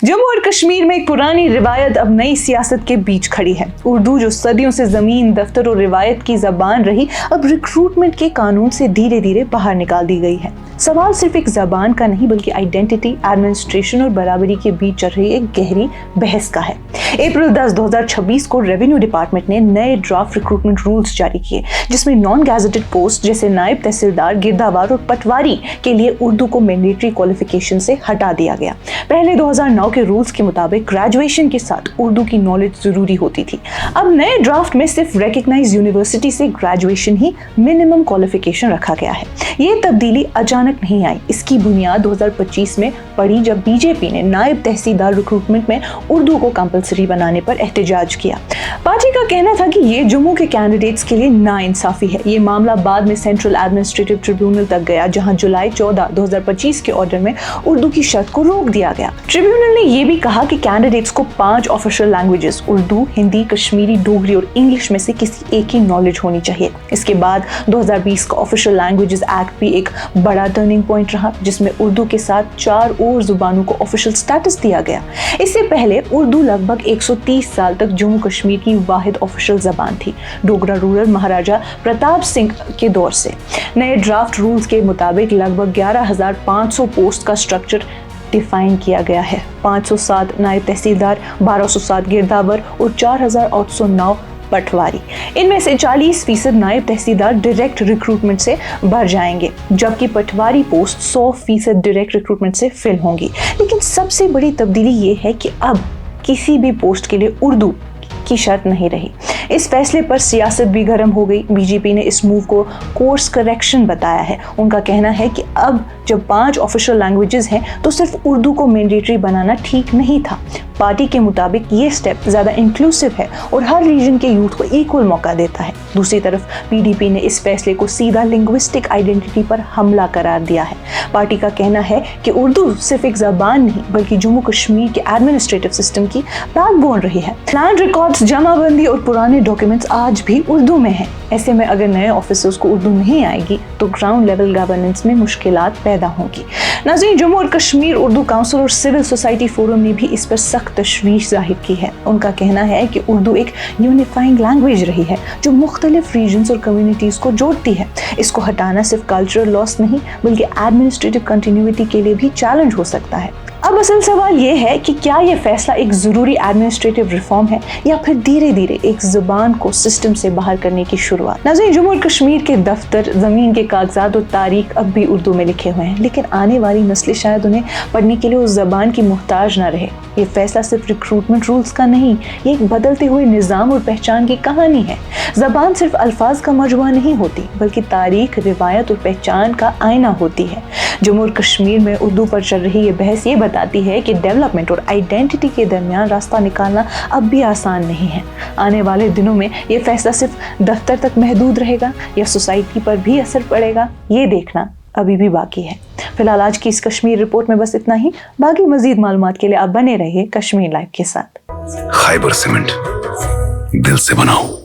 जम्मू और कश्मीर में एक पुरानी रिवायत अब नई सियासत के बीच खड़ी है। उर्दू जो सदियों से जमीन, दफ्तर और रिवायत की जबान रही, अब रिक्रूटमेंट के कानून से धीरे धीरे बाहर निकाल दी गई है। सवाल सिर्फ एक जबान का नहीं बल्कि आइडेंटिटी, एडमिनिस्ट्रेशन और बराबरी के बीच चल रही एक गहरी बहस का है। अप्रैल 10, 2026 को रेवेन्यू डिपार्टमेंट ने नए ड्राफ्ट रिक्रूटमेंट रूल्स जारी किए, जिसमें नॉन गैजेटेड पोस्ट जैसे नायब तहसीलदार, गिरदावर और पटवारी के लिए उर्दू को मैंडेटरी क्वालिफिकेशन से हटा दिया गया। पहले 2009 के रूल्स के मुताबिक ग्रेजुएशन के साथ उर्दू की नॉलेज जरूरी होती थी। अब नए ड्राफ्ट में सिर्फ रिकॉग्नाइज्ड यूनिवर्सिटी से ग्रेजुएशन ही मिनिमम क्वालिफिकेशन रखा गया है। ये तब्दीली अचानक नहीं आई, इसकी बुनियाद 2025 में पड़ी जब बीजेपी ने नायब तहसीलदार रिक्रूटमेंट में उर्दू को कंपलसरी बनाने पर एहतजाज किया। पार्टी का कहना था कि ये जम्मू के कैंडिडेट्स के लिए नाइंसाफी है। ये मामला बाद में सेंट्रल एडमिनिस्ट्रेटिव ट्रिब्यूनल तक गया, जहां जुलाई 14, 2025 के ऑर्डर में उर्दू की शर्त को रोक दिया गया। ट्रिब्यूनल ने यह भी कहा कि कैंडिडेट्स को 5 ऑफिशियल लैंग्वेजेस उर्दू, हिंदी, कश्मीरी, डोगरी और इंग्लिश में से किसी एक ही नॉलेज होनी चाहिए। इसके बाद 2020 का ऑफिशियल लैंग्वेजेस एक्ट भी एक बड़ा टर्निंग पॉइंट रहा, जिसमें उर्दू के साथ 4 और जुबानों को ऑफिशियल स्टेटस दिया गया। इससे पहले उर्दू लगभग 130 साल तक जम्मू कश्मीर की वाहिद ऑफिशियल जबान थी, डोगरा रूरल महाराजा प्रताप सिंह के दौर से। नए ड्राफ्ट रूल्स के मुताबिक लगभग 11,500 पोस्ट का स्ट्रक्चर डिफाइन किया गया है। 507 नायब तहसीलदार, 1207 गिरदावर और 4,809 पटवारी। इनमें से 40% नायब तहसीलदार डायरेक्ट रिक्रूटमेंट से भर जाएंगे, जबकि पटवारी पोस्ट 100% डायरेक्ट रिक्रूटमेंट से फिल होंगी। लेकिन सबसे बड़ी तब्दीली ये है कि अब किसी भी पोस्ट के लिए उर्दू की शर्त नहीं रही। इस फैसले पर सियासत भी गर्म हो गई। बीजेपी ने इस मूव को कोर्स करेक्शन बताया है। उनका कहना है कि अब जब 5 ऑफिशियल लैंग्वेजेस हैं तो सिर्फ उर्दू को मैंडेटरी बनाना ठीक नहीं था। पार्टी के मुताबिक ये स्टेप ज़्यादा इंक्लूसिव है और हर रीजन के यूथ को इक्वल मौका देता है। दूसरी तरफ पीडीपी ने इस फैसले को सीधा लिंग्विस्टिक आइडेंटिटी पर हमला करार दिया है। पार्टी का कहना है कि उर्दू सिर्फ एक ज़बान नहीं बल्कि जम्मू कश्मीर के एडमिनिस्ट्रेटिव सिस्टम की बैकबोन रही है। लैंड रिकॉर्ड्स, जमाबंदी और पुराने डॉक्यूमेंट्स आज भी उर्दू में हैं। ऐसे में अगर नए ऑफिसर्स को उर्दू नहीं आएगी तो ग्राउंड लेवल गवर्नेंस में मुश्किलात पैदा होंगी। नाज़रीन, जम्मू और कश्मीर उर्दू काउंसिल और सिविल सोसाइटी फोरम ने भी इस पर सख्त तशवीश जाहिर की है। उनका कहना है कि उर्दू एक यूनिफाइंग लैंग्वेज रही है जो मुख्तलिफ रीजन्स और कम्युनिटीज़ को जोड़ती है। इसको हटाना सिर्फ कल्चरल लॉस नहीं बल्कि एडमिनिस्ट्रेटिव कंटिन्यूटी के लिए भी चैलेंज हो सकता है। अब असल सवाल ये है कि क्या ये फैसला एक ज़रूरी एडमिनिस्ट्रेटिव रिफॉर्म है या फिर धीरे धीरे एक ज़ुबान को सिस्टम से बाहर करने की शुरुआत। नाज़रीन, जम्मू और कश्मीर के दफ्तर, ज़मीन के कागजात और तारीख अब भी उर्दू में लिखे हुए हैं, लेकिन आने वाली नस्लें शायद उन्हें पढ़ने के लिए उस ज़बान की मुहताज ना रहे। ये फैसला सिर्फ रिक्रूटमेंट रूल्स का नहीं, ये एक बदलते हुए निज़ाम और पहचान की कहानी है। ज़बान सिर्फ अल्फाज का मजमुआ नहीं होती बल्कि तारीख, रिवायत और पहचान का आईना होती है। जम्मू और कश्मीर में उर्दू पर चल रही ये बहस ये बताती है कि डेवलपमेंट और आइडेंटिटी के दरमियान रास्ता निकालना अब भी आसान नहीं है। आने वाले दिनों में ये फैसला सिर्फ दफ्तर तक महदूद रहेगा या सोसाइटी पर भी असर पड़ेगा, ये देखना अभी भी बाकी है। फिलहाल आज की इस कश्मीर रिपोर्ट में बस इतना ही। बाकी मजीद मालूमात के लिए आप बने रहिए कश्मीर लाइव के साथ। खैबर सीमेंट, दिल से बनाओ।